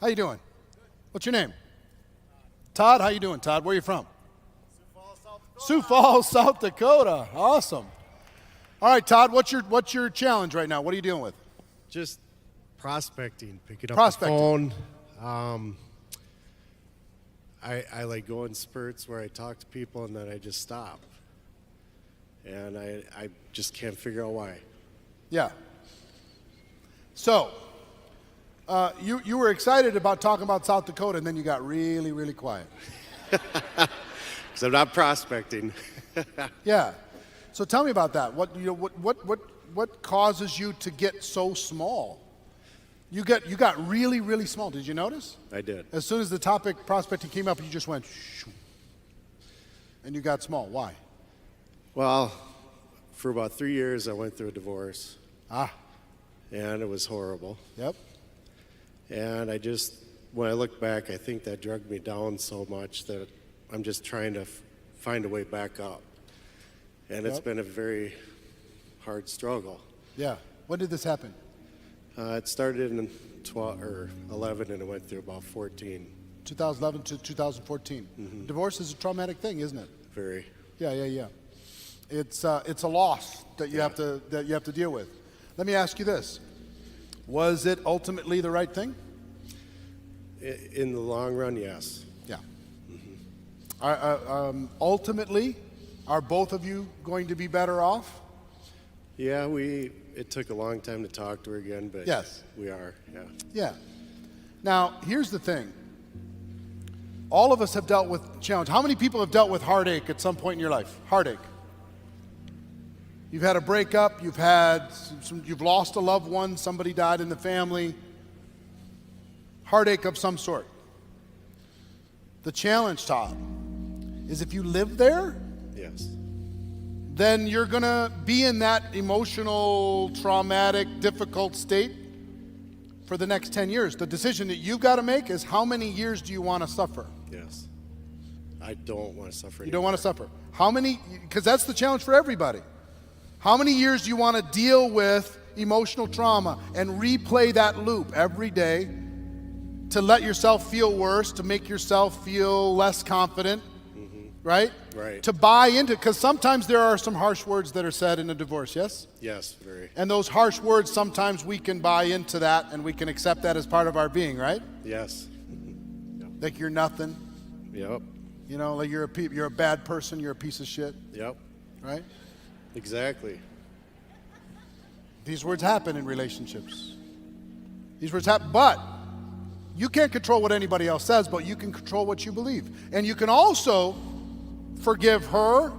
How you doing? What's your name? Todd. How you doing, Todd? Where are you from? Sioux Falls, South Dakota. Awesome. All right, Todd, what's your challenge right now? What are you dealing with? Just prospecting, picking up Prospecting. the phone. I like go in spurts where I talk to people and then I just stop. And I just can't figure out why. Yeah. So, you were excited about talking about South Dakota, and then you got really, really quiet. Because I'm not prospecting. Yeah. So tell me about that. What causes you to get so small? You got really, really small. Did you notice? I did. As soon as the topic prospecting came up, you just went shoo, and you got small. Why? Well, for about 3 years I went through a divorce. Ah. And it was horrible. Yep. And when I look back, I think that dragged me down so much that I'm just trying to find a way back up. And it's been a very hard struggle. Yeah. When did this happen? It started in 12 or 11 and it went through about 14. 2011 to 2014. Mm-hmm. Divorce is a traumatic thing, isn't it? Very. Yeah. It's a loss that you have to deal with. Let me ask you this: was it ultimately the right thing? In the long run, yes. Yeah. Mm-hmm. Ultimately, are both of you going to be better off? Yeah, it took a long time to talk to her again, but yes, we are. Yeah. Yeah. Now, here's the thing. All of us have dealt with challenge. How many people have dealt with heartache at some point in your life? Heartache. You've had a breakup, you've lost a loved one, somebody died in the family. Heartache of some sort. The challenge, Todd, is if you live there, yes, then you're gonna be in that emotional, traumatic, difficult state for the next 10 years. The decision that you've got to make is how many years do you want to suffer? yes. I don't want to suffer anymore. You don't want to suffer. How many, because that's the challenge for everybody. How many years do you want to deal with emotional trauma and replay that loop every day to let yourself feel worse, to make yourself feel less confident, right? Right. To buy into, because sometimes there are some harsh words that are said in a divorce, yes? Yes, very. And those harsh words, sometimes we can buy into that and we can accept that as part of our being, right? Yes. Like you're nothing. Yep. You know, like you're a bad person, you're a piece of shit, Yep. right? Exactly. These words happen in relationships. These words happen, but you can't control what anybody else says, but you can control what you believe. And you can also forgive her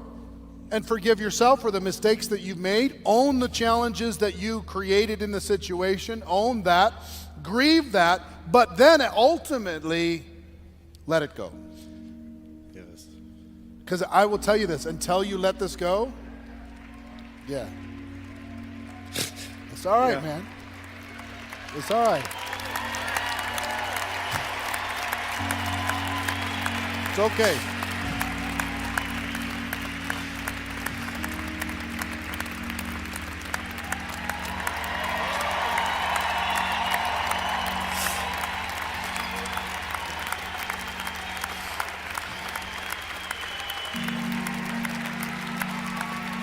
and forgive yourself for the mistakes that you've made, own the challenges that you created in the situation, own that, grieve that, but then ultimately let it go. Yes. Because I will tell you this, until you let this go, yeah. It's all right, man. It's all right. It's okay.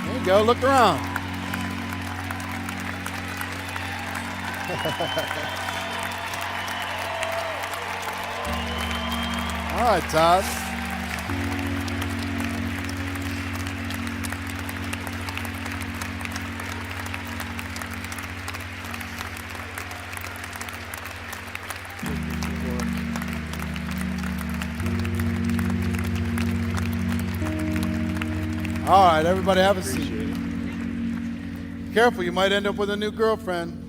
There you go, look around. All right, Todd. All right, everybody have a seat. Careful, you might end up with a new girlfriend.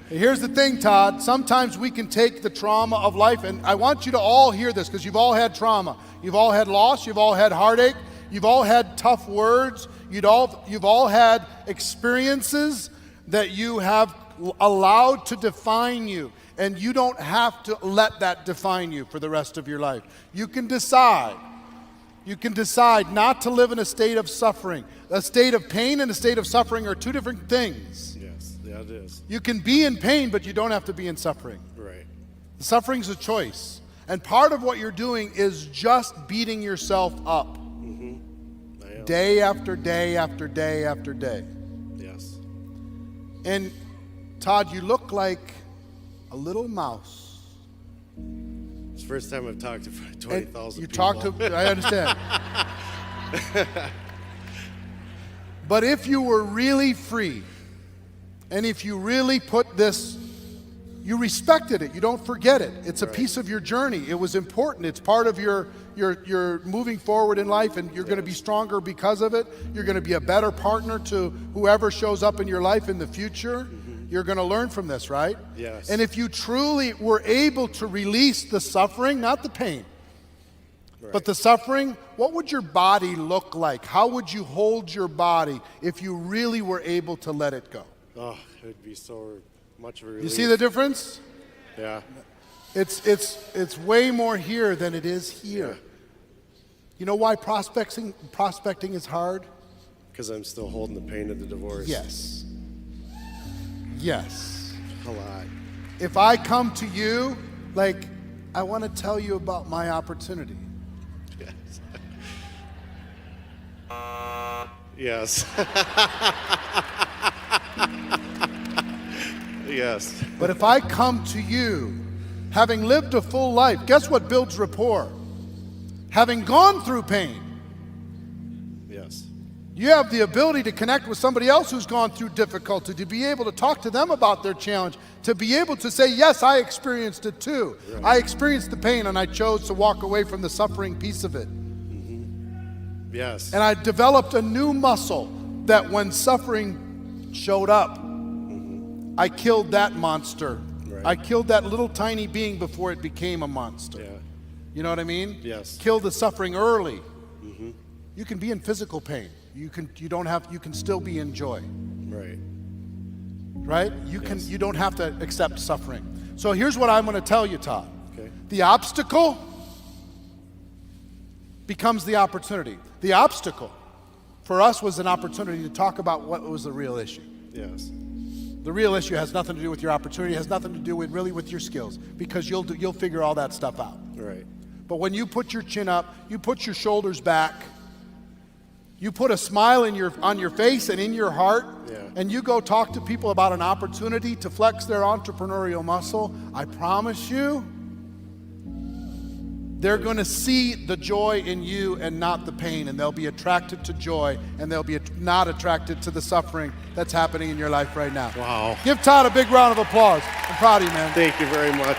Here's the thing, Todd. Sometimes we can take the trauma of life, and I want you to all hear this because you've all had trauma. You've all had loss. You've all had heartache. You've all had tough words. You've all had experiences that you have allowed to define you, and you don't have to let that define you for the rest of your life. You can decide. You can decide not to live in a state of suffering. A state of pain and a state of suffering are two different things. Yes, they Yeah, it is. You can be in pain, but you don't have to be in suffering. Right. The suffering's a choice. And part of what you're doing is just beating yourself up. I am. Day after day after day after day. Yes. And Todd, you look like a little mouse. It's the first time I've talked to And 20,000 you people. talk to, I understand. But if you were really free, and if you really put this, you respected it, you don't forget it. It's a piece of your journey. It was important. It's part of your moving forward in life, and you're going to be stronger because of it. You're going to be a better partner to whoever shows up in your life in the future. You're going to learn from this, right? Yes. And if you truly were able to release the suffering, not the pain, but the suffering, what would your body look like? How would you hold your body if you really were able to let it go? Oh, it would be so much of a relief. You see the difference? Yeah. It's way more here than it is here. Yeah. You know why prospecting is hard? Because I'm still holding the pain of the divorce. Yes. Yes. A lot. If I come to you, like, I want to tell you about my opportunity. Yes. Yes. But if I come to you, having lived a full life, guess what builds rapport? Having gone through pain. Yes. You have the ability to connect with somebody else who's gone through difficulty, to be able to talk to them about their challenge, to be able to say, yes, I experienced it too. Right. I experienced the pain and I chose to walk away from the suffering piece of it. Yes. And I developed a new muscle that when suffering showed up, I killed that monster. Right. I killed that little tiny being before it became a monster. Yeah. You know what I mean? Yes. Kill the suffering early. You can be in physical pain. You can still be in joy. Right. Right? You don't have to accept suffering. So here's what I'm going to tell you, Todd. Okay. The obstacle becomes the opportunity. The obstacle for us was an opportunity to talk about what was the real issue. Yes. The real issue has nothing to do with your opportunity, has nothing to do with your skills, because you'll figure all that stuff out. Right. But when you put your chin up, you put your shoulders back, you put a smile on your face and in your heart, and you go talk to people about an opportunity to flex their entrepreneurial muscle, I promise you, they're going to see the joy in you and not the pain, and they'll be attracted to joy, and they'll be not attracted to the suffering that's happening in your life right now. Wow. Give Todd a big round of applause. I'm proud of you, man. Thank you very much.